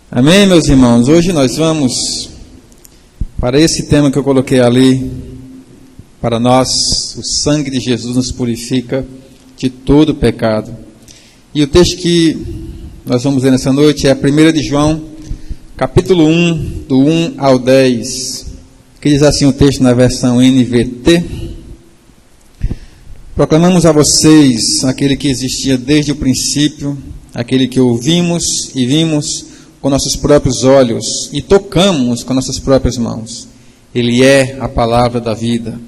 Amém, meus irmãos? Hoje nós vamos para esse tema que eu coloquei ali. Para nós, o sangue de Jesus nos purifica de todo pecado. E o texto que nós vamos ler nessa noite é 1 de João, capítulo 1, do 1 ao 10. Que diz assim o texto na versão NVT. Proclamamos a vocês aquele que existia desde o princípio, aquele que ouvimos e vimos com nossos próprios olhos e tocamos com nossas próprias mãos. Ele é a palavra da vida.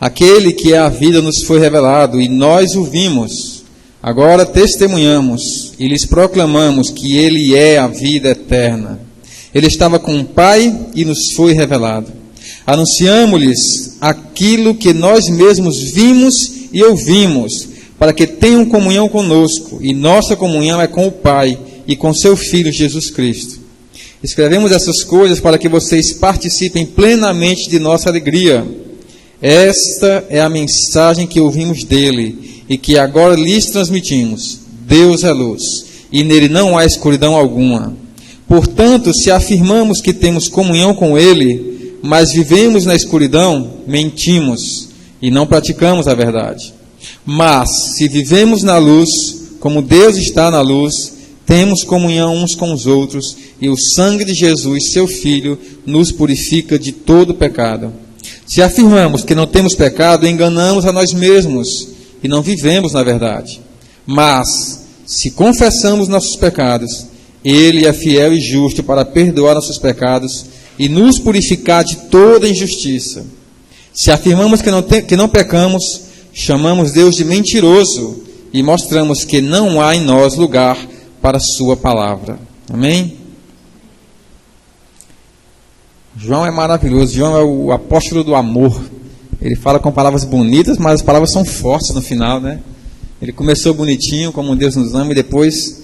Aquele que é a vida nos foi revelado e nós o vimos. Agora testemunhamos e lhes proclamamos que Ele é a vida eterna. Ele estava com o Pai e nos foi revelado. Anunciamo-lhes aquilo que nós mesmos vimos e ouvimos, para que tenham comunhão conosco, e nossa comunhão é com o Pai e com seu Filho Jesus Cristo. Escrevemos essas coisas para que vocês participem plenamente de nossa alegria. Esta é a mensagem que ouvimos dele e que agora lhes transmitimos. Deus é luz, e nele não há escuridão alguma. Portanto, se afirmamos que temos comunhão com ele, mas vivemos na escuridão, mentimos e não praticamos a verdade. Mas, se vivemos na luz, como Deus está na luz, temos comunhão uns com os outros, e o sangue de Jesus, seu Filho, nos purifica de todo pecado. Se afirmamos que não temos pecado, enganamos a nós mesmos, e não vivemos na verdade. Mas, se confessamos nossos pecados, Ele é fiel e justo para perdoar nossos pecados e nos purificar de toda injustiça. Se afirmamos que não pecamos, chamamos Deus de mentiroso e mostramos que não há em nós lugar para a sua palavra. Amém? João é maravilhoso. João é o apóstolo do amor. Ele fala com palavras bonitas, mas as palavras são fortes no final, né? Ele começou bonitinho, como Deus nos ama, e depois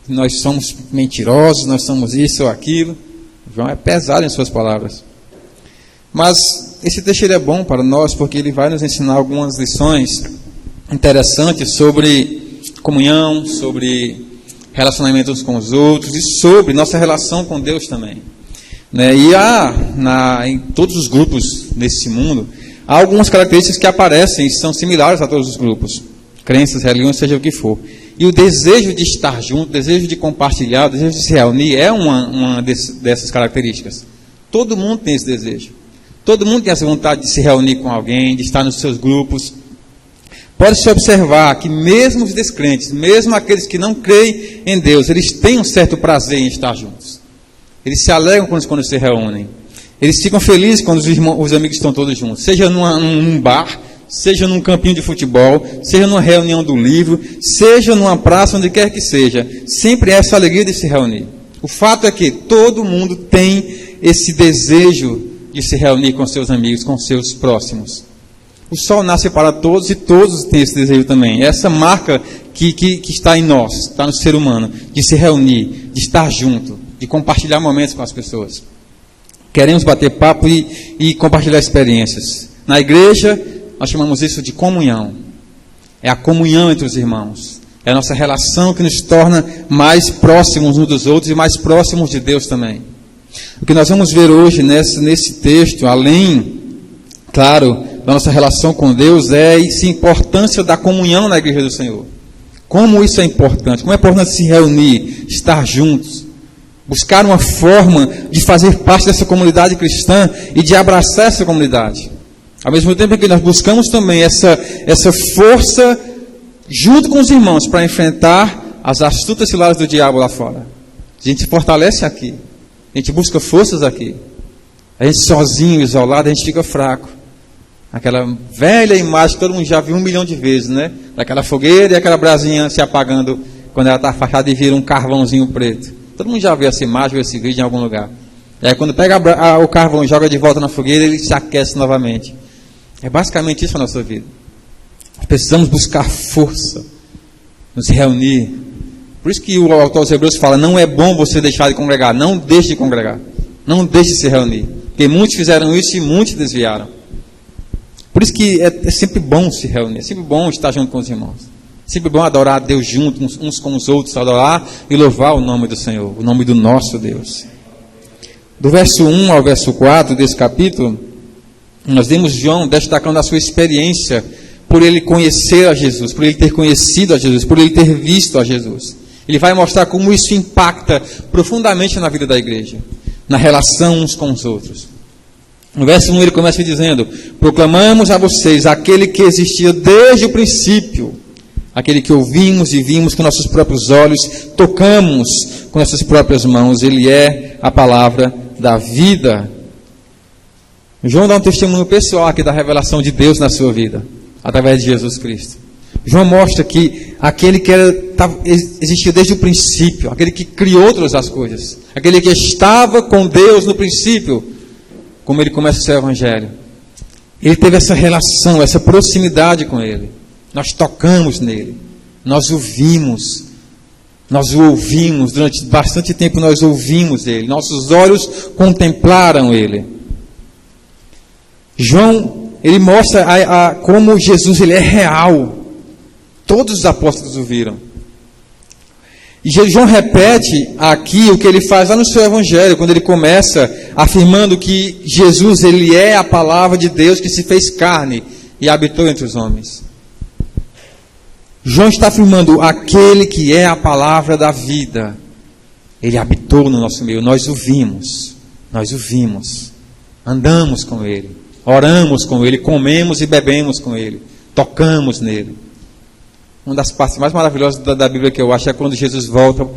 nós somos mentirosos, nós somos isso ou aquilo. João é pesado em suas palavras. Mas esse texto é bom para nós, porque ele vai nos ensinar algumas lições interessantes sobre comunhão, sobre relacionamento uns com os outros e sobre nossa relação com Deus também. E em todos os grupos nesse mundo, há algumas características que aparecem e são similares a todos os grupos, crenças, religiões, seja o que for. E o desejo de estar junto, o desejo de compartilhar, o desejo de se reunir é uma dessas características. Todo mundo tem esse desejo. Todo mundo tem essa vontade de se reunir com alguém, de estar nos seus grupos. Pode-se observar que mesmo os descrentes, mesmo aqueles que não creem em Deus, eles têm um certo prazer em estar juntos. Eles se alegram quando se reúnem. Eles ficam felizes quando os amigos estão todos juntos. Seja num bar, seja num campinho de futebol, seja numa reunião do livro, seja numa praça, onde quer que seja. Sempre há essa alegria de se reunir. O fato é que todo mundo tem esse desejo de se reunir com seus amigos, com seus próximos. O sol nasce para todos e todos têm esse desejo também. Essa marca que está em nós, está no ser humano, de se reunir, de estar junto, de compartilhar momentos com as pessoas. Queremos bater papo e compartilhar experiências. Na igreja, nós chamamos isso de comunhão. É a comunhão entre os irmãos. É a nossa relação que nos torna mais próximos uns dos outros e mais próximos de Deus também. O que nós vamos ver hoje nesse texto, além, claro, da nossa relação com Deus, é essa importância da comunhão na igreja do Senhor. Como isso é importante, como é importante se reunir, estar juntos, buscar uma forma de fazer parte dessa comunidade cristã e de abraçar essa comunidade. Ao mesmo tempo que nós buscamos também essa força junto com os irmãos para enfrentar as astutas ciladas do diabo lá fora. A gente se fortalece aqui. A gente busca forças aqui. A gente sozinho, isolado, a gente fica fraco. Aquela velha imagem que todo mundo já viu 1 milhão de vezes, né? Daquela fogueira e aquela brasinha se apagando quando ela está afastada e vira um carvãozinho preto. Todo mundo já viu essa imagem, viu esse vídeo em algum lugar. E aí quando pega o carvão e joga de volta na fogueira, ele se aquece novamente. É basicamente isso a nossa vida. Precisamos buscar força, nos reunir. Por isso que o autor aos Hebreus fala, não é bom você deixar de congregar, não deixe de congregar, não deixe de se reunir. Porque muitos fizeram isso e muitos desviaram. Por isso que é sempre bom se reunir, é sempre bom estar junto com os irmãos. Sempre bom adorar a Deus juntos, uns com os outros, adorar e louvar o nome do Senhor, o nome do nosso Deus. Do verso 1 ao verso 4 desse capítulo, nós vemos João destacando a sua experiência por ele conhecer a Jesus, por ele ter conhecido a Jesus, por ele ter visto a Jesus. Ele vai mostrar como isso impacta profundamente na vida da igreja, na relação uns com os outros. No verso 1 ele começa dizendo: proclamamos a vocês aquele que existia desde o princípio, aquele que ouvimos e vimos com nossos próprios olhos, tocamos com nossas próprias mãos. Ele é a palavra da vida. João dá um testemunho pessoal aqui da revelação de Deus na sua vida, através de Jesus Cristo. João mostra que aquele que existia desde o princípio, aquele que criou todas as coisas, aquele que estava com Deus no princípio, como ele começa o seu evangelho, ele teve essa relação, essa proximidade com ele. Nós tocamos nele, nós o vimos, nós o ouvimos, durante bastante tempo nós ouvimos ele, nossos olhos contemplaram ele. João, ele mostra como Jesus ele é real. Todos os apóstolos o viram. E João repete aqui o que ele faz lá no seu evangelho, quando ele começa afirmando que Jesus ele é a palavra de Deus que se fez carne e habitou entre os homens. João está afirmando aquele que é a palavra da vida. Ele habitou no nosso meio, nós o vimos, andamos com ele, oramos com ele, comemos e bebemos com ele, tocamos nele. Uma das partes mais maravilhosas da Bíblia que eu acho é quando Jesus volta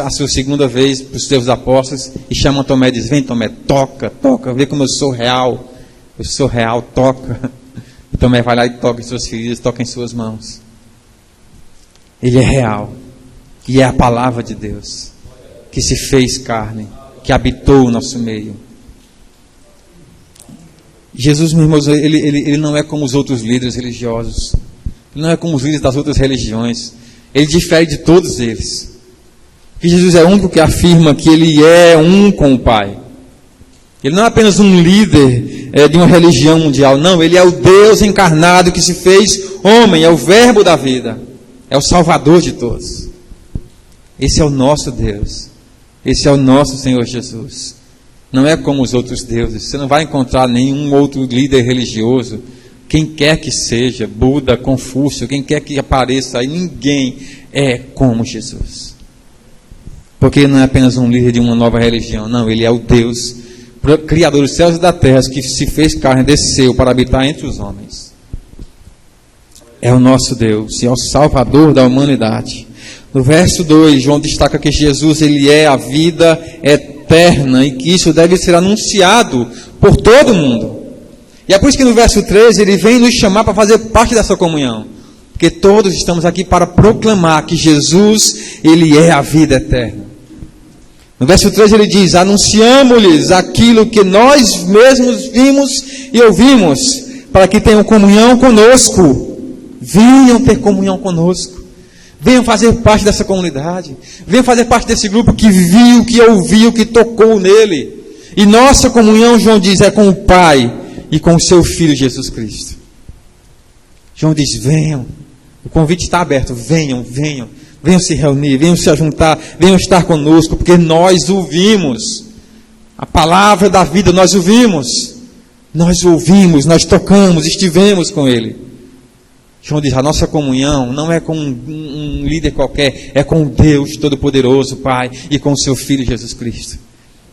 a sua segunda vez para os seus apóstolos e chama Tomé e diz: vem Tomé, toca, vê como eu sou real, toca. E Tomé vai lá e toca em suas feridas, toca em suas mãos. Ele é real, e é a palavra de Deus, que se fez carne, que habitou o nosso meio. Jesus, meus irmãos, ele não é como os outros líderes religiosos, ele não é como os líderes das outras religiões, ele difere de todos eles. Porque Jesus é o único que afirma que ele é um com o Pai. Ele não é apenas um líder de uma religião mundial, não, ele é o Deus encarnado que se fez homem, é o verbo da vida. É o Salvador de todos. Esse é o nosso Deus. Esse é o nosso Senhor Jesus. Não é como os outros deuses. Você não vai encontrar nenhum outro líder religioso, quem quer que seja, Buda, Confúcio, quem quer que apareça aí, ninguém é como Jesus. Porque ele não é apenas um líder de uma nova religião, não, ele é o Deus, Criador dos céus e da terra, que se fez carne e desceu para habitar entre os homens. É o nosso Deus e é o Salvador da humanidade. No verso 2, João destaca que Jesus ele é a vida eterna e que isso deve ser anunciado por todo mundo. E é por isso que no verso 3 ele vem nos chamar para fazer parte dessa comunhão. Porque todos estamos aqui para proclamar que Jesus ele é a vida eterna. No verso 3 ele diz: anunciamo-lhes aquilo que nós mesmos vimos e ouvimos, para que tenham comunhão conosco. Venham ter comunhão conosco. Venham fazer parte dessa comunidade. Venham fazer parte desse grupo que viu, que ouviu, que tocou nele. E nossa comunhão, João diz, é com o Pai e com o seu Filho Jesus Cristo. João diz: venham. O convite está aberto. Venham se reunir, venham se ajuntar, venham estar conosco, porque nós o vimos. A palavra da vida nós o vimos. Nós o ouvimos, nós tocamos, estivemos com ele. João diz: a nossa comunhão não é com um líder qualquer, é com Deus Todo-Poderoso, Pai, e com o seu Filho Jesus Cristo.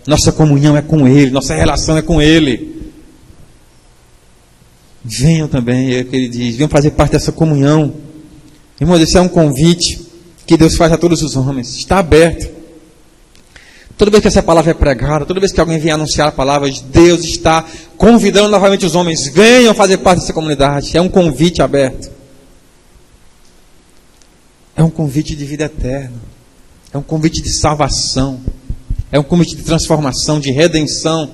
Nossa comunhão é com Ele, nossa relação é com Ele. Venham também, é o que ele diz, venham fazer parte dessa comunhão. Irmãos, esse é um convite que Deus faz a todos os homens, está aberto. Toda vez que essa palavra é pregada, toda vez que alguém vem anunciar a palavra, Deus está convidando novamente os homens: venham fazer parte dessa comunidade. É um convite aberto. É um convite de vida eterna. É um convite de salvação. É um convite de transformação, de redenção.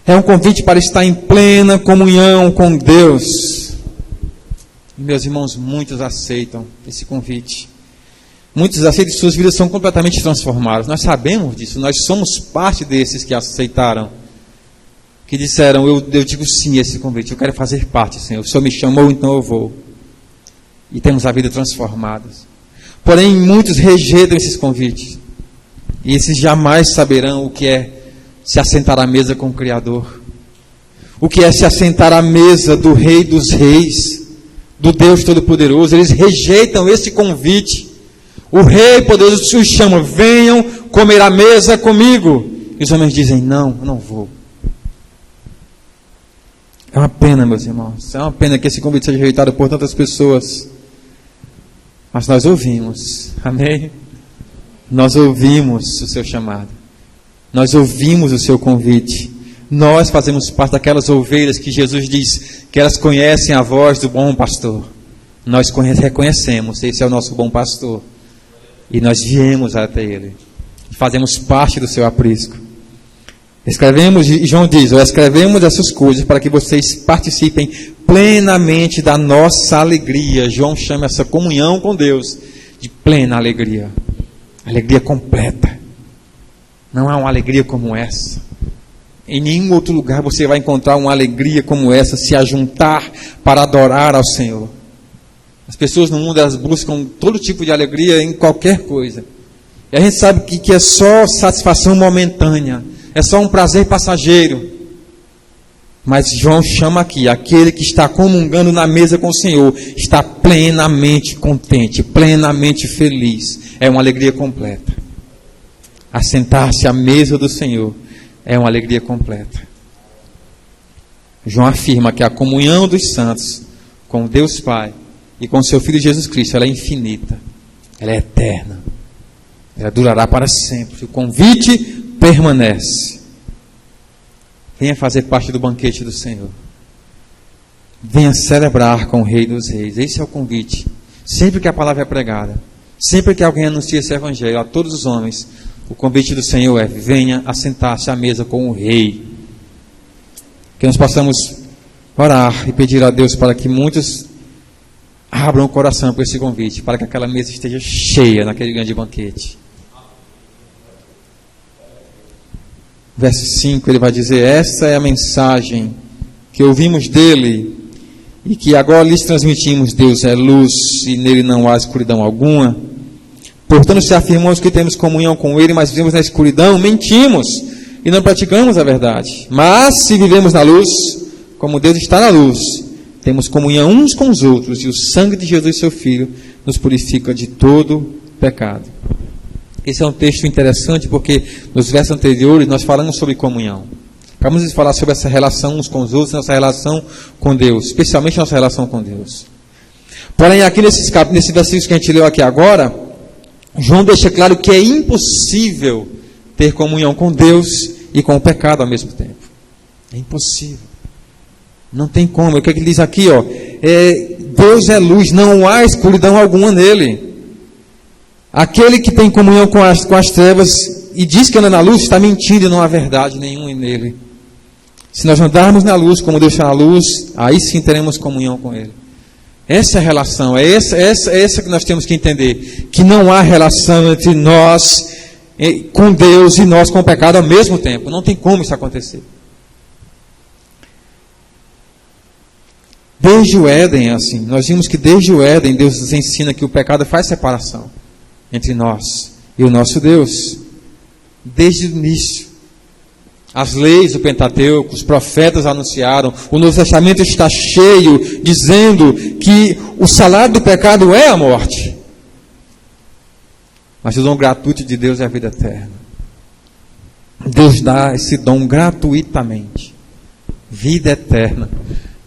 É um convite para estar em plena comunhão com Deus. E, meus irmãos, muitos aceitam esse convite. Muitos aceitam e suas vidas são completamente transformadas. Nós sabemos disso. Nós somos parte desses que aceitaram. Que disseram: eu digo sim a esse convite. Eu quero fazer parte, Senhor. O Senhor me chamou, então eu vou. e temos a vida transformada. Porém, muitos rejeitam esses convites. E esses jamais saberão o que é se assentar à mesa com o Criador. O que é se assentar à mesa do Rei dos Reis, do Deus Todo-Poderoso. Eles rejeitam esse convite. O Rei Poderoso os chama: venham comer à mesa comigo. E os homens dizem: não, eu não vou. É uma pena, meus irmãos. É uma pena que esse convite seja rejeitado por tantas pessoas. Mas nós ouvimos. Amém? Nós ouvimos o seu chamado. Nós ouvimos o seu convite. Nós fazemos parte daquelas ovelhas que Jesus diz que elas conhecem a voz do bom pastor. Nós reconhecemos, esse é o nosso bom pastor. E nós viemos até ele. Fazemos parte do seu aprisco. Escrevemos, e João diz: escrevemos essas coisas para que vocês participem plenamente da nossa alegria. João chama essa comunhão com Deus de plena alegria. Alegria completa. Não há uma alegria como essa. Em nenhum outro lugar você vai encontrar uma alegria como essa, se ajuntar para adorar ao Senhor. As pessoas no mundo, elas buscam todo tipo de alegria em qualquer coisa. E a gente sabe que é só satisfação momentânea. É só um prazer passageiro. Mas João chama aqui: aquele que está comungando na mesa com o Senhor está plenamente contente, plenamente feliz. É uma alegria completa. Assentar-se à mesa do Senhor é uma alegria completa. João afirma que a comunhão dos santos com Deus Pai e com seu Filho Jesus Cristo, ela é infinita, ela é eterna, ela durará para sempre. O convite permanece. Venha fazer parte do banquete do Senhor. Venha celebrar com o Rei dos Reis. Esse é o convite. Sempre que a palavra é pregada, sempre que alguém anuncia esse evangelho a todos os homens, o convite do Senhor é: venha assentar-se à mesa com o Rei. Que nós possamos orar e pedir a Deus para que muitos abram o coração para esse convite, para que aquela mesa esteja cheia naquele grande banquete. Verso 5, ele vai dizer: esta é a mensagem que ouvimos dele e que agora lhes transmitimos. Deus é luz e nele não há escuridão alguma. Portanto, se afirmamos que temos comunhão com ele, mas vivemos na escuridão, mentimos e não praticamos a verdade. Mas se vivemos na luz, como Deus está na luz, temos comunhão uns com os outros, e o sangue de Jesus, seu Filho, nos purifica de todo pecado. Esse é um texto interessante porque nos versos anteriores nós falamos sobre comunhão. Vamos falar sobre essa relação uns com os outros, nossa relação com Deus, especialmente nossa relação com Deus. Porém, aqui nesse versículo que a gente leu aqui agora, João deixa claro que é impossível ter comunhão com Deus e com o pecado ao mesmo tempo. É impossível. Não tem como. O que ele diz aqui? Deus é luz, não há escuridão alguma nele. Aquele que tem comunhão com as trevas e diz que anda na luz, está mentindo e não há verdade nenhuma nele. Se nós andarmos na luz como Deus está na luz, aí sim teremos comunhão com ele. Essa é a relação, é essa que nós temos que entender. Que não há relação entre nós com Deus e nós com o pecado ao mesmo tempo. Não tem como isso acontecer. Desde o Éden é assim. Nós vimos que desde o Éden Deus nos ensina que o pecado faz separação entre nós e o nosso Deus. Desde o início. As leis do Pentateuco, os profetas anunciaram, o Novo Testamento está cheio, dizendo que o salário do pecado é a morte. Mas o dom gratuito de Deus é a vida eterna. Deus dá esse dom gratuitamente. Vida eterna.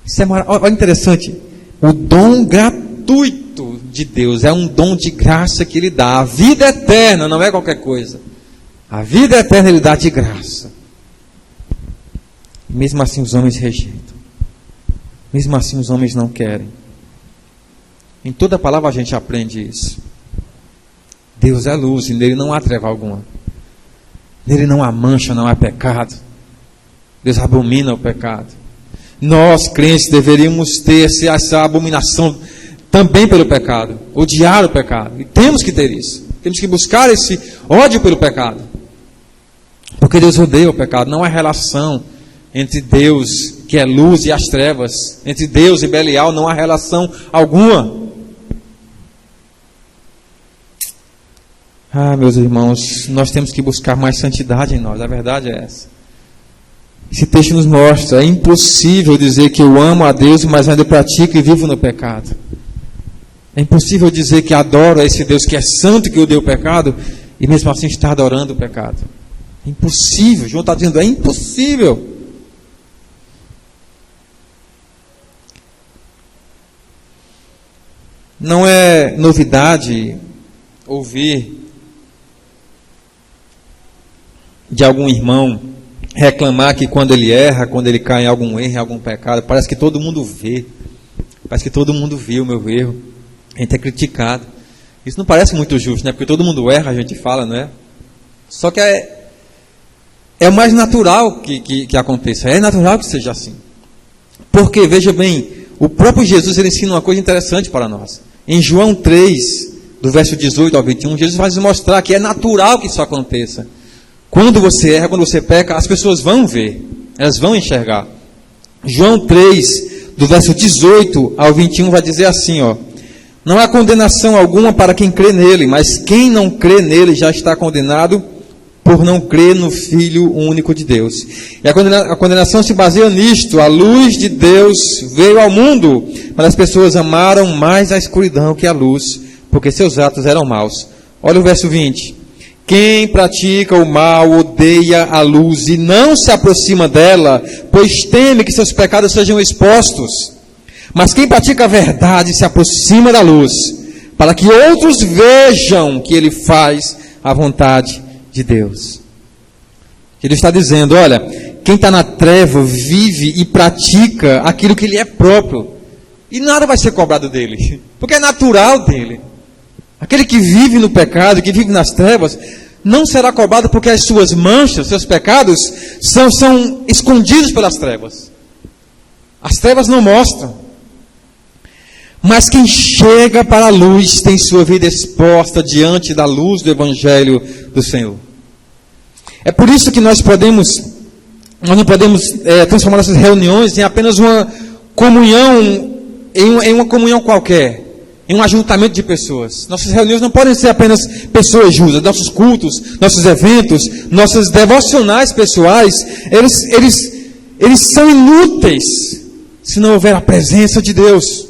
Isso é olha, interessante. O dom gratuito de Deus é um dom de graça que Ele dá. A vida eterna não é qualquer coisa. A vida eterna Ele dá de graça. Mesmo assim os homens rejeitam. Mesmo assim os homens não querem. Em toda palavra a gente aprende isso. Deus é luz e nele não há treva alguma. Nele não há mancha, não há pecado. Deus abomina o pecado. Nós, crentes, deveríamos ter essa abominação também pelo pecado. Odiar o pecado. E temos que ter isso. Temos que buscar esse ódio pelo pecado. Porque Deus odeia o pecado. Não há relação entre Deus, que é luz, e as trevas. Entre Deus e Belial não há relação alguma. Meus irmãos, nós temos que buscar mais santidade em nós, a verdade é essa. Esse texto nos mostra, é impossível dizer que eu amo a Deus, mas ainda pratico e vivo no pecado. É impossível dizer que adoro a esse Deus que é santo, que odeia o pecado, e mesmo assim está adorando o pecado. É impossível, João está dizendo, é impossível. Não é novidade ouvir de algum irmão reclamar que quando ele erra, quando ele cai em algum erro, em algum pecado, parece que todo mundo vê. Parece que todo mundo viu o meu erro. A gente é criticado. Isso não parece muito justo, né? Porque todo mundo erra, a gente fala, não é? Só que é o mais natural que aconteça. É natural que seja assim. Porque, veja bem, o próprio Jesus ele ensina uma coisa interessante para nós. Em João 3, do verso 18 ao 21, Jesus vai nos mostrar que é natural que isso aconteça. Quando você erra, quando você peca, as pessoas vão ver, elas vão enxergar. João 3, do verso 18 ao 21, vai dizer assim, ó: não há condenação alguma para quem crê nele, mas quem não crê nele já está condenado por não crer no Filho único de Deus. E a condenação se baseia nisto: a luz de Deus veio ao mundo, mas as pessoas amaram mais a escuridão que a luz, porque seus atos eram maus. Olha o verso 20. Quem pratica o mal odeia a luz e não se aproxima dela, pois teme que seus pecados sejam expostos. Mas quem pratica a verdade se aproxima da luz, para que outros vejam que ele faz a vontade de Deus. Ele está dizendo, olha, quem está na treva vive e pratica aquilo que lhe é próprio, e nada vai ser cobrado dele, porque é natural dele. Aquele que vive no pecado, que vive nas trevas, não será cobrado porque as suas manchas, seus pecados, são escondidos pelas trevas. As trevas não mostram. Mas quem chega para a luz tem sua vida exposta diante da luz do Evangelho do Senhor. É por isso que nós não podemos transformar essas reuniões em apenas uma comunhão, em uma comunhão qualquer, em um ajuntamento de pessoas. Nossas reuniões não podem ser apenas pessoas juntas. Nossos cultos, nossos eventos, nossos devocionais pessoais, eles são inúteis se não houver a presença de Deus.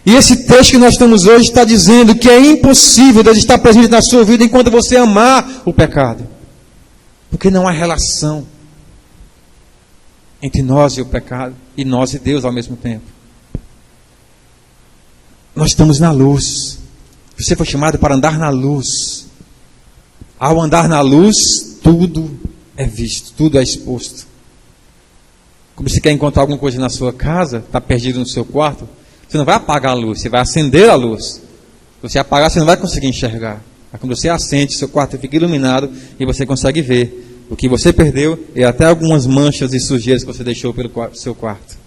E esse texto que nós estamos hoje está dizendo que é impossível Deus estar presente na sua vida enquanto você amar o pecado. Porque não há relação entre nós e o pecado, e nós e Deus ao mesmo tempo. Nós estamos na luz. Você foi chamado para andar na luz. Ao andar na luz, tudo é visto, tudo é exposto. Como você quer encontrar alguma coisa na sua casa, está perdido no seu quarto, você não vai apagar a luz, você vai acender a luz. Se você apagar, você não vai conseguir enxergar. Mas quando você acende, seu quarto fica iluminado e você consegue ver o que você perdeu e até algumas manchas e sujeiras que você deixou pelo seu quarto.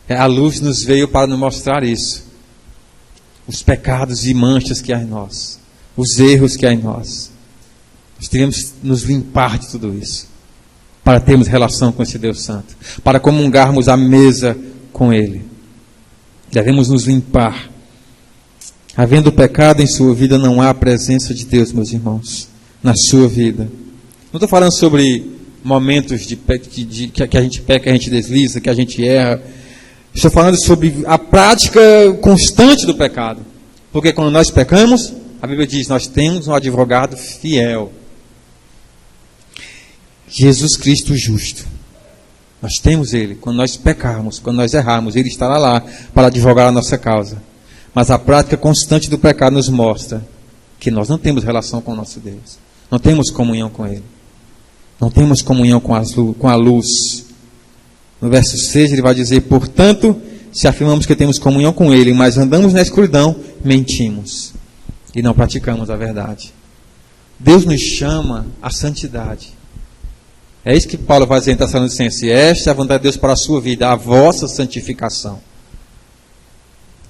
A luz nos veio para nos mostrar isso. Os pecados e manchas que há em nós. Os erros que há em nós. Nós devemos nos limpar de tudo isso. Para termos relação com esse Deus Santo. Para comungarmos à mesa com Ele. Devemos nos limpar. Havendo pecado em sua vida, não há a presença de Deus, meus irmãos. Na sua vida. Não estou falando sobre momentos que a gente peca, que a gente desliza, que a gente erra. Estou falando sobre a prática constante do pecado. Porque quando nós pecamos, a Bíblia diz, nós temos um advogado fiel. Jesus Cristo justo. Nós temos Ele. Quando nós pecarmos, quando nós errarmos, Ele estará lá para advogar a nossa causa. Mas a prática constante do pecado nos mostra que nós não temos relação com o nosso Deus. Não temos comunhão com Ele. Não temos comunhão com a luz. No verso 6 ele vai dizer, portanto, se afirmamos que temos comunhão com Ele, mas andamos na escuridão, mentimos e não praticamos a verdade. Deus nos chama à santidade. É isso que Paulo vai dizer em Tessalonicenses. Esta é a vontade de Deus para a sua vida, a vossa santificação.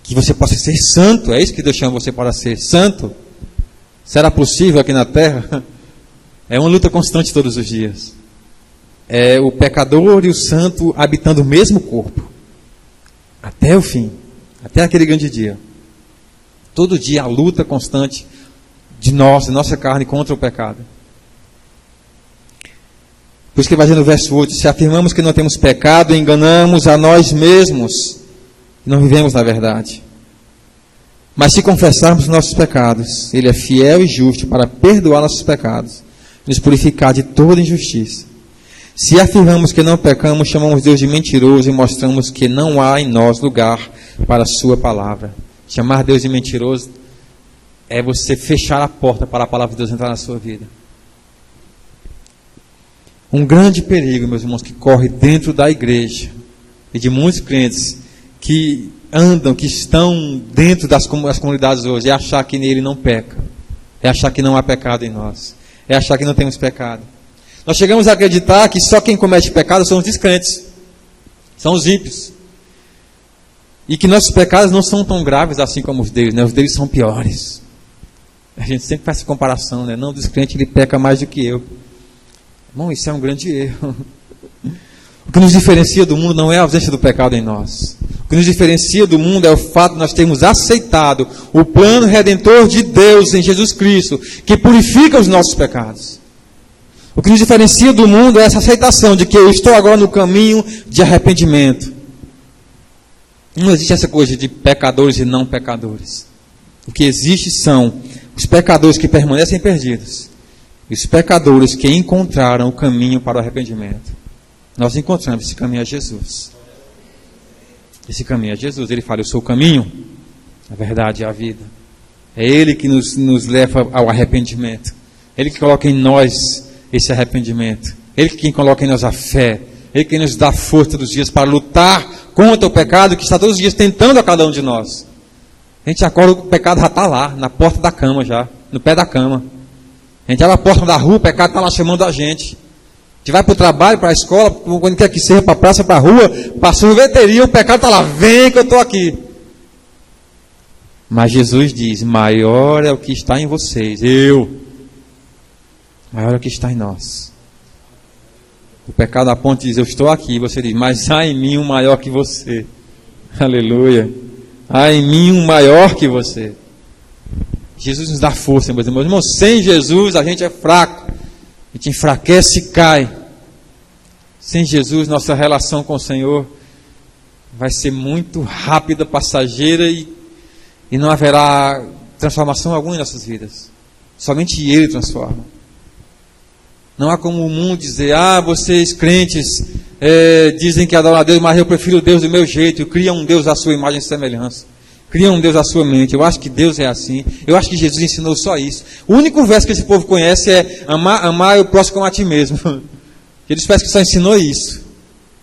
Que você possa ser santo. É isso que Deus chama você para ser santo. Será possível aqui na terra? É uma luta constante todos os dias. É o pecador e o santo habitando o mesmo corpo. Até o fim. Até aquele grande dia. Todo dia a luta constante de nossa carne contra o pecado. Por isso que vai dizer no verso 8, se afirmamos que não temos pecado, enganamos a nós mesmos e não vivemos na verdade. Mas se confessarmos nossos pecados, Ele é fiel e justo para perdoar nossos pecados e nos purificar de toda injustiça. Se afirmamos que não pecamos, chamamos Deus de mentiroso e mostramos que não há em nós lugar para a sua palavra. Chamar Deus de mentiroso é você fechar a porta para a palavra de Deus entrar na sua vida. Um grande perigo, meus irmãos, que corre dentro da igreja e de muitos crentes que andam, que estão dentro das comunidades hoje, é achar que nele não peca, é achar que não há pecado em nós, é achar que não temos pecado. Nós chegamos a acreditar que só quem comete pecado são os descrentes, são os ímpios, e que nossos pecados não são tão graves assim como os deles, né? Os deles são piores. A gente sempre faz essa comparação, né? Não, o descrente ele peca mais do que eu. Bom, isso é um grande erro. O que nos diferencia do mundo não é a ausência do pecado em nós. O que nos diferencia do mundo é o fato de nós termos aceitado o plano redentor de Deus em Jesus Cristo, que purifica os nossos pecados. O que nos diferencia do mundo é essa aceitação de que eu estou agora no caminho de arrependimento. Não existe essa coisa de pecadores e não pecadores. O que existe são os pecadores que permanecem perdidos e os pecadores que encontraram o caminho para o arrependimento. Nós encontramos esse caminho a Jesus. Esse caminho é Jesus. Ele fala, eu sou o caminho, a verdade e a vida. É Ele que nos leva ao arrependimento. Ele que coloca em nós esse arrependimento. Ele que coloca em nós a fé. Ele que nos dá força todos os dias para lutar contra o pecado que está todos os dias tentando a cada um de nós. A gente acorda, o pecado já está lá, na porta da cama já, no pé da cama. A gente abre a porta da rua, o pecado está lá chamando a gente. A gente vai para o trabalho, para a escola, quando quer que seja, para a praça, para a rua, para a sorveteria, o pecado está lá, vem que eu estou aqui. Mas Jesus diz, maior é o que está em vocês, maior é o que está em nós. O pecado aponta e diz, eu estou aqui, e você diz, mas há em mim um maior que você. Aleluia. Há em mim um maior que você. Jesus nos dá força, meus irmãos. Sem Jesus a gente é fraco. A gente enfraquece e cai. Sem Jesus, nossa relação com o Senhor vai ser muito rápida, passageira e não haverá transformação alguma em nossas vidas. Somente Ele transforma. Não há como o mundo dizer, vocês crentes dizem que adoram a Deus, mas eu prefiro o Deus do meu jeito. Cria um Deus à sua imagem e semelhança. Cria um Deus à sua mente. Eu acho que Deus é assim. Eu acho que Jesus ensinou só isso. O único verso que esse povo conhece é amar o próximo como a ti mesmo. Eles parecem que só ensinou isso.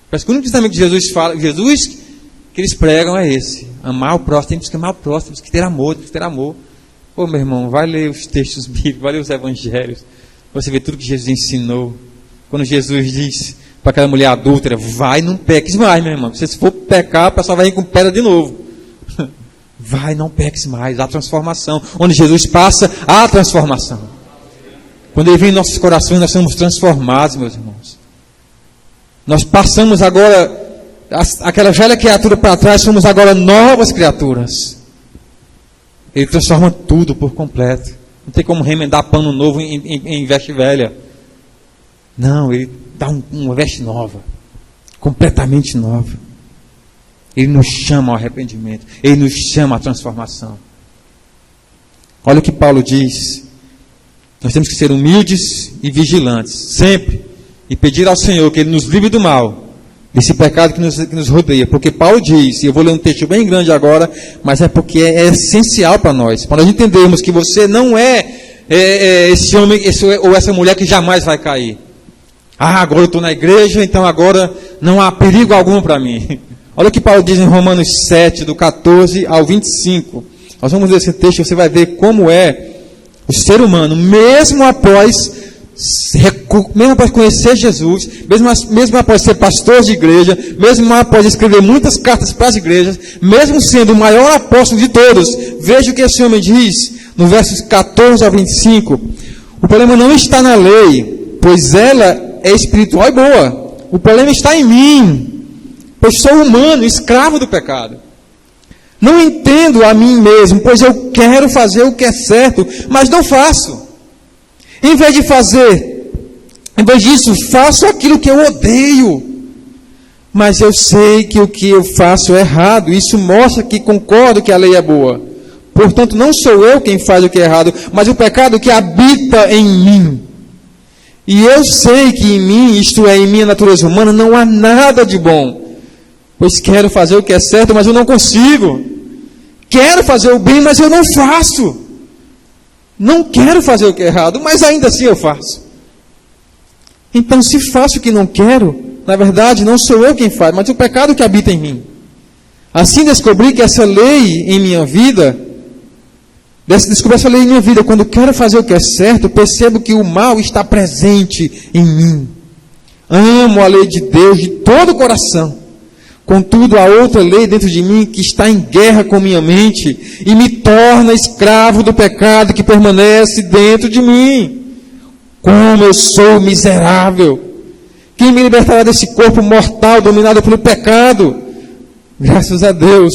Parece que o único ensinamento que Jesus fala, Jesus que eles pregam é esse. Amar o próximo, temos que amar o próximo, temos que ter amor, temos que ter amor. Pô, meu irmão, vai ler os textos bíblicos, vai ler os evangelhos. Você vê tudo que Jesus ensinou. Quando Jesus disse para aquela mulher adúltera, vai, não peques mais, meu irmão. Se for pecar, o pessoal vai vir com pedra de novo. Vai, não peques mais. Há transformação. Onde Jesus passa, há transformação. Quando Ele vem em nossos corações, nós somos transformados, meus irmãos. Nós passamos agora, aquela velha criatura para trás, somos agora novas criaturas. Ele transforma tudo por completo. Não tem como remendar pano novo em veste velha. Não, Ele dá uma veste nova. Completamente nova. Ele nos chama ao arrependimento. Ele nos chama à transformação. Olha o que Paulo diz. Nós temos que ser humildes e vigilantes. Sempre. E pedir ao Senhor que Ele nos livre do mal. Desse pecado que nos rodeia. Porque Paulo diz, e eu vou ler um texto bem grande agora, mas é porque é essencial para nós. Para nós entendermos que você não é esse homem ou essa mulher que jamais vai cair. Agora eu estou na igreja, então agora não há perigo algum para mim. Olha o que Paulo diz em Romanos 7, do 14 ao 25. Nós vamos ler esse texto, você vai ver como é o ser humano, mesmo após conhecer Jesus, mesmo após ser pastor de igreja, mesmo após escrever muitas cartas para as igrejas, mesmo sendo o maior apóstolo de todos, veja o que esse homem diz, no versos 14 ao 25. O problema não está na lei, pois ela é espiritual e boa. O problema está em mim, pois sou humano, escravo do pecado. Não entendo a mim mesmo, pois eu quero fazer o que é certo, mas não faço. Em vez disso, faço aquilo que eu odeio. Mas eu sei que o que eu faço é errado. Isso mostra que concordo que a lei é boa. Portanto, não sou eu quem faz o que é errado, mas o pecado que habita em mim. E eu sei que em mim, isto é, em minha natureza humana, não há nada de bom. Pois quero fazer o que é certo, mas eu não consigo. Quero fazer o bem, mas eu não faço. Não quero fazer o que é errado, mas ainda assim eu faço. Então, se faço o que não quero, na verdade, não sou eu quem faz, mas o pecado que habita em mim. Assim descobri que essa lei em minha vida, quando quero fazer o que é certo, percebo que o mal está presente em mim. Amo a lei de Deus de todo o coração. Contudo, há outra lei dentro de mim que está em guerra com minha mente e me torna escravo do pecado que permanece dentro de mim. Como eu sou miserável! Quem me libertará desse corpo mortal dominado pelo pecado? Graças a Deus,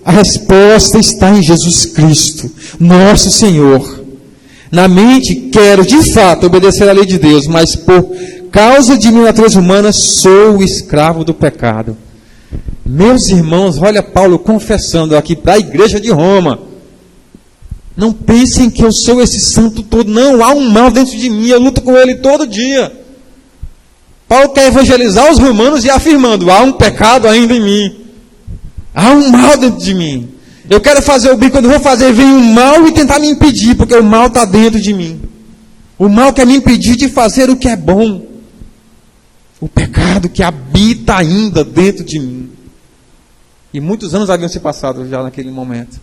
a resposta está em Jesus Cristo, nosso Senhor. Na mente, quero de fato obedecer à lei de Deus, mas por causa de minha natureza humana, sou escravo do pecado. Meus irmãos, olha Paulo confessando aqui para a igreja de Roma. Não pensem que eu sou esse santo todo. Não, há um mal dentro de mim, eu luto com ele todo dia. Paulo quer evangelizar os romanos e afirmando, há um pecado ainda em mim. Há um mal dentro de mim. Eu quero fazer o bem, quando vou fazer, vem o mal e tentar me impedir, porque o mal está dentro de mim. O mal quer me impedir de fazer o que é bom. O pecado que habita ainda dentro de mim. E muitos anos haviam se passado já naquele momento.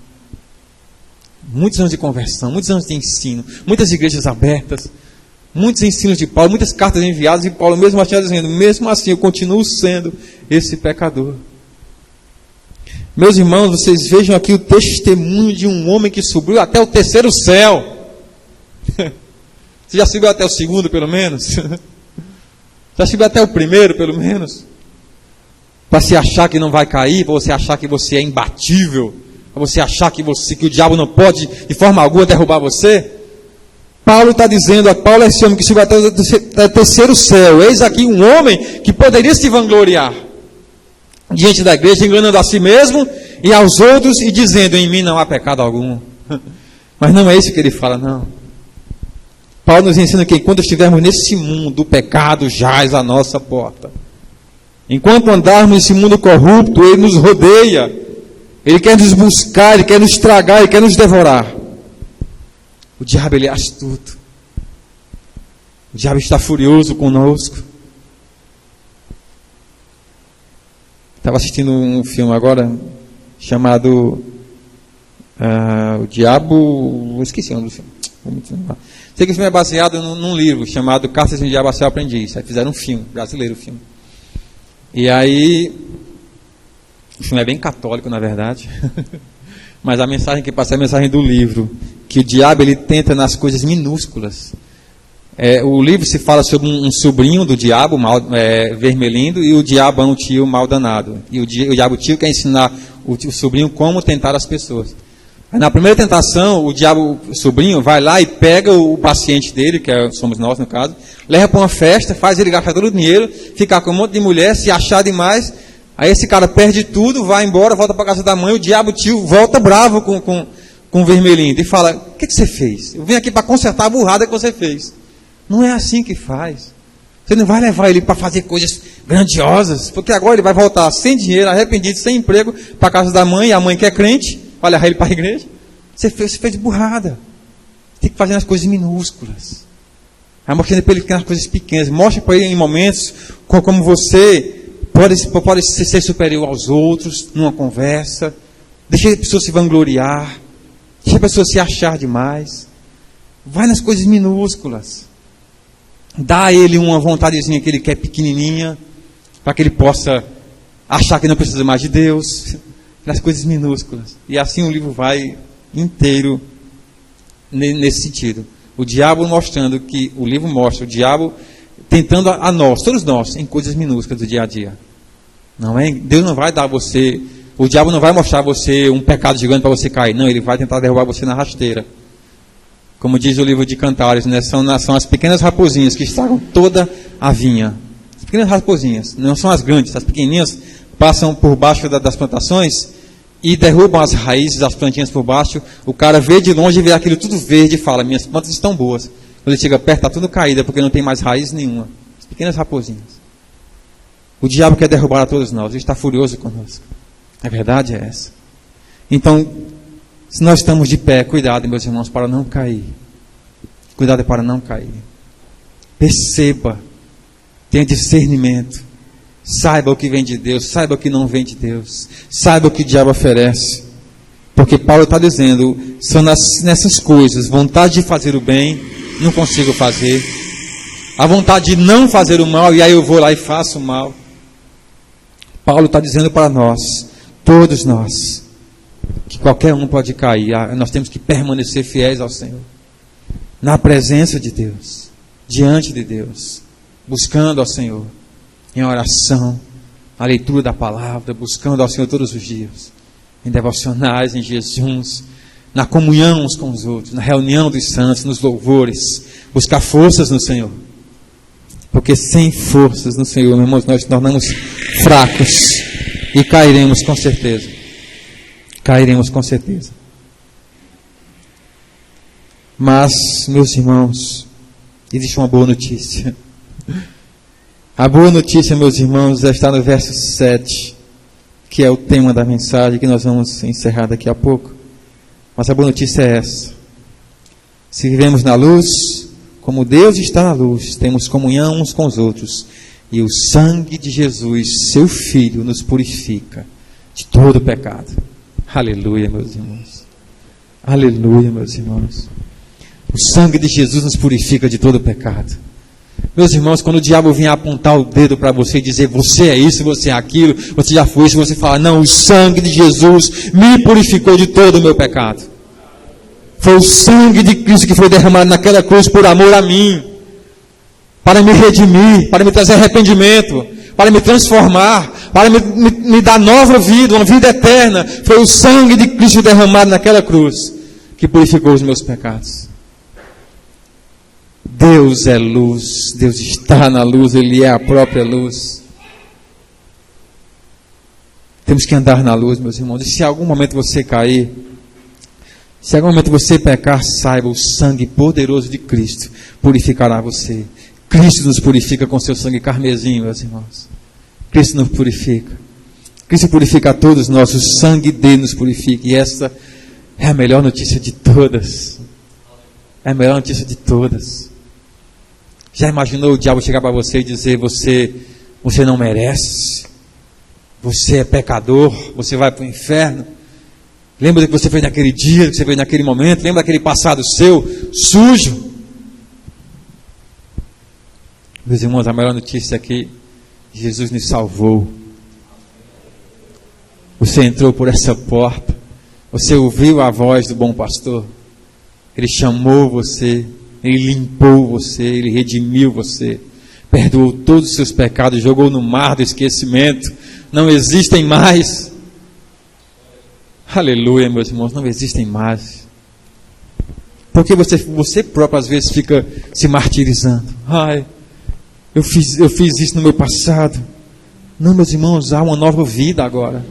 Muitos anos de conversão, muitos anos de ensino, muitas igrejas abertas, muitos ensinos de Paulo, muitas cartas enviadas, e Paulo mesmo assim dizendo, mesmo assim eu continuo sendo esse pecador. Meus irmãos, vocês vejam aqui o testemunho de um homem que subiu até o terceiro céu. Você já subiu até o segundo, pelo menos? Já subiu até o primeiro, pelo menos? Para se achar que não vai cair, para você achar que você é imbatível, para você achar que o diabo não pode de forma alguma derrubar você. Paulo está dizendo, Paulo é esse homem que subiu até o terceiro céu. Eis aqui um homem que poderia se vangloriar diante da igreja, enganando a si mesmo e aos outros e dizendo, em mim não há pecado algum. Mas não é isso que ele fala, não. Paulo nos ensina que enquanto estivermos nesse mundo, o pecado jaz à nossa porta. Enquanto andarmos nesse mundo corrupto, ele nos rodeia. Ele quer nos buscar, ele quer nos estragar, ele quer nos devorar. O diabo, ele é astuto. O diabo está furioso conosco. Estava assistindo um filme agora, chamado O Diabo... esqueci o nome do filme. Sei que o filme é baseado num livro chamado Cartas de um Diabo a Seu Aprendiz. Aí fizeram um filme, brasileiro o filme. E aí, o filme é bem católico, na verdade. Mas a mensagem que passa é a mensagem do livro. Que o diabo, ele tenta nas coisas minúsculas. O livro se fala sobre um sobrinho do diabo, vermelhindo, e o diabo é um tio mal danado. E o diabo tio quer ensinar o sobrinho como tentar as pessoas. Aí, na primeira tentação, o sobrinho vai lá e pega o paciente dele, somos nós no caso, leva para uma festa, faz ele gastar todo o dinheiro, ficar com um monte de mulher, se achar demais. Aí esse cara perde tudo, vai embora, volta para a casa da mãe, o diabo tio volta bravo com o vermelhinho e fala, o que você fez? Eu vim aqui para consertar a burrada que você fez. Não é assim que faz. Você não vai levar ele para fazer coisas grandiosas, porque agora ele vai voltar sem dinheiro, arrependido, sem emprego, para a casa da mãe, e a mãe que é crente, vai levar ele para a igreja. Você fez burrada. Tem que fazer nas coisas minúsculas. Aí mostrando para ele nas coisas pequenas. Mostra para ele em momentos como você pode ser superior aos outros, numa conversa. Deixa a pessoa se vangloriar. Deixa a pessoa se achar demais. Vai nas coisas minúsculas. Dá a ele uma vontadezinha que ele quer pequenininha, para que ele possa achar que não precisa mais de Deus. Nas coisas minúsculas. E assim o livro vai inteiro nesse sentido. O diabo mostrando que, o livro mostra o diabo tentando a nós, todos nós, em coisas minúsculas do dia a dia. Não é? Deus não vai dar a você O diabo não vai mostrar a você um pecado gigante para você cair. Não, ele vai tentar derrubar você na rasteira. Como diz o livro de Cantares, né? São as pequenas raposinhas que estragam toda a vinha. As pequenas raposinhas, não são as grandes. As pequenininhas passam por baixo das plantações e derrubam as raízes das plantinhas por baixo. O cara vê de longe e vê aquilo tudo verde e fala, minhas plantas estão boas. Quando ele chega perto, está tudo caída, porque não tem mais raiz nenhuma. As pequenas raposinhas. O diabo quer derrubar a todos nós. Ele está furioso conosco. A verdade é essa. Então, se nós estamos de pé, cuidado, meus irmãos, para não cair. Cuidado para não cair. Perceba. Tenha discernimento. Saiba o que vem de Deus. Saiba o que não vem de Deus. Saiba o que o diabo oferece. Porque Paulo está dizendo, são nessas coisas, vontade de fazer o bem, não consigo fazer. A vontade de não fazer o mal, e aí eu vou lá e faço o mal. Paulo está dizendo para nós, todos nós, que qualquer um pode cair. Nós temos que permanecer fiéis ao Senhor. Na presença de Deus. Diante de Deus. Buscando ao Senhor. Em oração. Na leitura da palavra. Buscando ao Senhor todos os dias. Em devocionais, em jejuns. Na comunhão uns com os outros. Na reunião dos santos, nos louvores. Buscar forças no Senhor. Porque sem forças no Senhor, meus irmãos, nós nos tornamos fracos. E cairemos com certeza. Cairemos com certeza. Mas, meus irmãos, existe uma boa notícia. A boa notícia, meus irmãos, está no verso 7, que é o tema da mensagem, que nós vamos encerrar daqui a pouco. Mas a boa notícia é essa. Se vivemos na luz, como Deus está na luz, temos comunhão uns com os outros. E o sangue de Jesus, seu Filho, nos purifica de todo pecado. Aleluia, meus irmãos. Aleluia, meus irmãos. O sangue de Jesus nos purifica de todo pecado. Meus irmãos, quando o diabo vier apontar o dedo para você e dizer, você é isso, você é aquilo, você já foi isso, você fala, não, o sangue de Jesus me purificou de todo o meu pecado. Foi o sangue de Cristo que foi derramado naquela cruz por amor a mim, para me redimir, para me trazer arrependimento, para me transformar, para me dar nova vida, uma vida eterna. Foi o sangue de Cristo derramado naquela cruz que purificou os meus pecados. Deus é luz, Deus está na luz, Ele é a própria luz. Temos que andar na luz, meus irmãos. E se em algum momento você cair, se em algum momento você pecar, saiba, o sangue poderoso de Cristo purificará você. Cristo nos purifica com seu sangue carmesim, meus irmãos. Cristo nos purifica. Cristo purifica a todos nós, o sangue dele nos purifica. E essa é a melhor notícia de todas. É a melhor notícia de todas. Já imaginou o diabo chegar para você e dizer, você não merece, você é pecador, você vai para o inferno? Lembra do que você fez naquele dia, do que você fez naquele momento? Lembra daquele passado seu, sujo? Meus irmãos, a melhor notícia é que Jesus nos salvou. Você entrou por essa porta, você ouviu a voz do bom pastor, Ele chamou você, Ele limpou você, Ele redimiu você, perdoou todos os seus pecados, jogou no mar do esquecimento, não existem mais. Aleluia, meus irmãos, não existem mais. Porque você próprio às vezes fica se martirizando. Ai, eu fiz isso no meu passado. Não, meus irmãos, há uma nova vida agora.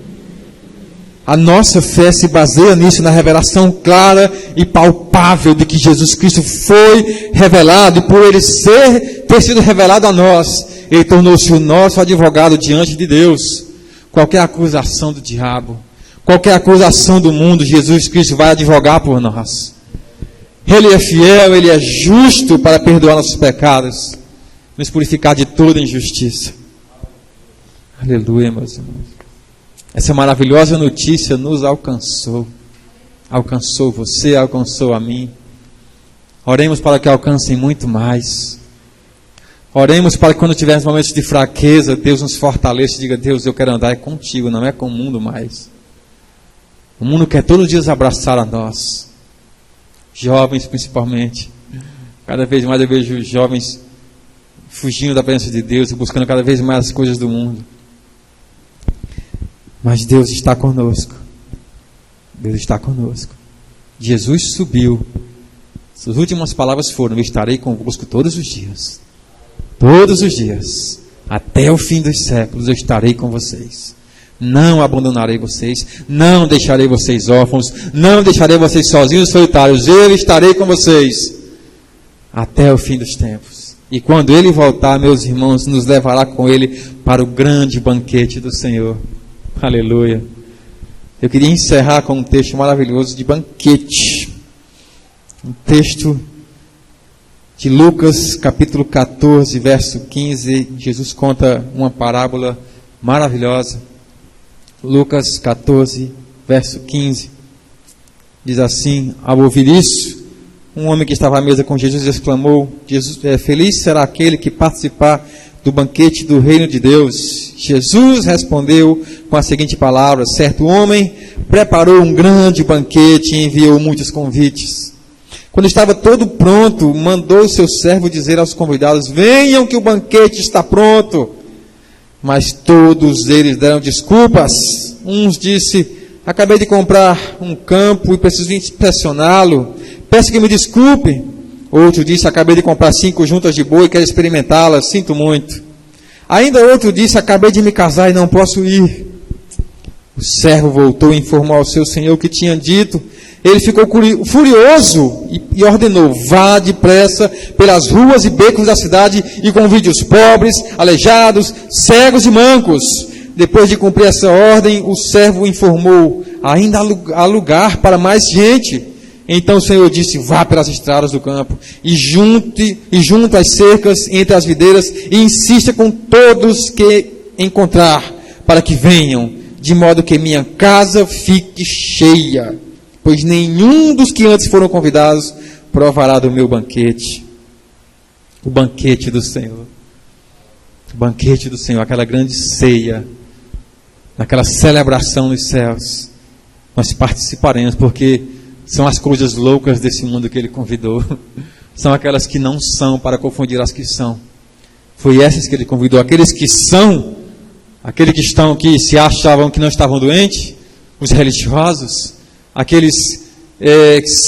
A nossa fé se baseia nisso, na revelação clara e palpável de que Jesus Cristo foi revelado, e por Ele ter sido revelado a nós, Ele tornou-se o nosso advogado diante de Deus. Qualquer acusação do diabo, qualquer acusação do mundo, Jesus Cristo vai advogar por nós. Ele é fiel, Ele é justo para perdoar nossos pecados, nos purificar de toda injustiça. Aleluia, meus irmãos. Essa maravilhosa notícia nos alcançou. Alcançou você, alcançou a mim. Oremos para que alcancem muito mais. Oremos para que quando tivermos momentos de fraqueza, Deus nos fortaleça e diga, Deus, eu quero andar contigo, não é com o mundo mais. O mundo quer todos os dias abraçar a nós. Jovens principalmente. Cada vez mais eu vejo jovens fugindo da presença de Deus e buscando cada vez mais as coisas do mundo. Mas Deus está conosco. Deus está conosco. Jesus subiu. Suas últimas palavras foram: eu estarei convosco todos os dias. Todos os dias. Até o fim dos séculos eu estarei com vocês. Não abandonarei vocês. Não deixarei vocês órfãos. Não deixarei vocês sozinhos e solitários. Eu estarei com vocês até o fim dos tempos. E quando Ele voltar, meus irmãos, nos levará com Ele para o grande banquete do Senhor. Aleluia. Eu queria encerrar com um texto maravilhoso de banquete. Um texto de Lucas, capítulo 14, verso 15. Jesus conta uma parábola maravilhosa. Lucas 14, verso 15. Diz assim: ao ouvir isso, um homem que estava à mesa com Jesus exclamou: feliz será aquele que participar do banquete do reino de Deus. Jesus respondeu com a seguinte palavra: certo homem preparou um grande banquete e enviou muitos convites. Quando estava todo pronto, mandou seu servo dizer aos convidados: venham que o banquete está pronto. Mas todos eles deram desculpas. Uns disse: acabei de comprar um campo e preciso inspecioná-lo, peço que me desculpe. Outro disse: acabei de comprar 5 juntas de boi e quero experimentá-las, sinto muito. Ainda outro disse: acabei de me casar e não posso ir. O servo voltou e informou ao seu senhor o que tinha dito. Ele ficou furioso e ordenou: vá depressa pelas ruas e becos da cidade e convide os pobres, aleijados, cegos e mancos. Depois de cumprir essa ordem, o servo informou: ainda há lugar para mais gente. Então o Senhor disse: vá pelas estradas do campo e junta as cercas entre as videiras e insista com todos que encontrar, para que venham, de modo que minha casa fique cheia. Pois nenhum dos que antes foram convidados provará do meu banquete. O banquete do Senhor. O banquete do Senhor, aquela grande ceia, naquela celebração nos céus. Nós participaremos, porque são as coisas loucas desse mundo que Ele convidou. São aquelas que não são, para confundir as que são. Foi essas que Ele convidou. Aqueles que são, aqueles que estão, que se achavam que não estavam doentes, os religiosos, aqueles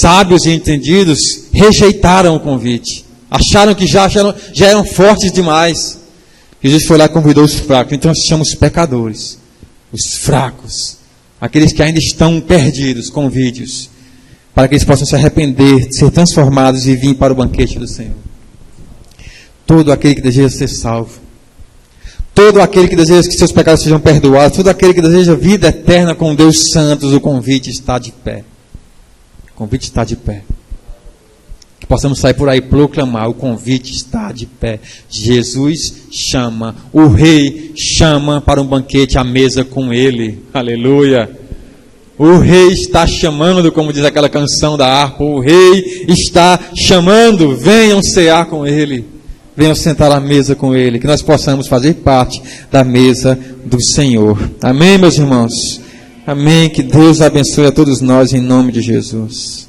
sábios e entendidos, rejeitaram o convite. Acharam que já eram fortes demais. Jesus foi lá e convidou os fracos. Então nós chamamos os pecadores, os fracos, aqueles que ainda estão perdidos, convide-os, para que eles possam se arrepender, ser transformados e vir para o banquete do Senhor. Todo aquele que deseja ser salvo, todo aquele que deseja que seus pecados sejam perdoados, todo aquele que deseja vida eterna com Deus Santos, o convite está de pé. O convite está de pé. Que possamos sair por aí e proclamar: o convite está de pé. Jesus chama, o Rei chama para um banquete à mesa com Ele. Aleluia! O Rei está chamando, como diz aquela canção da harpa, o Rei está chamando, venham cear com Ele. Venham sentar à mesa com Ele, que nós possamos fazer parte da mesa do Senhor. Amém, meus irmãos? Amém. Que Deus abençoe a todos nós em nome de Jesus.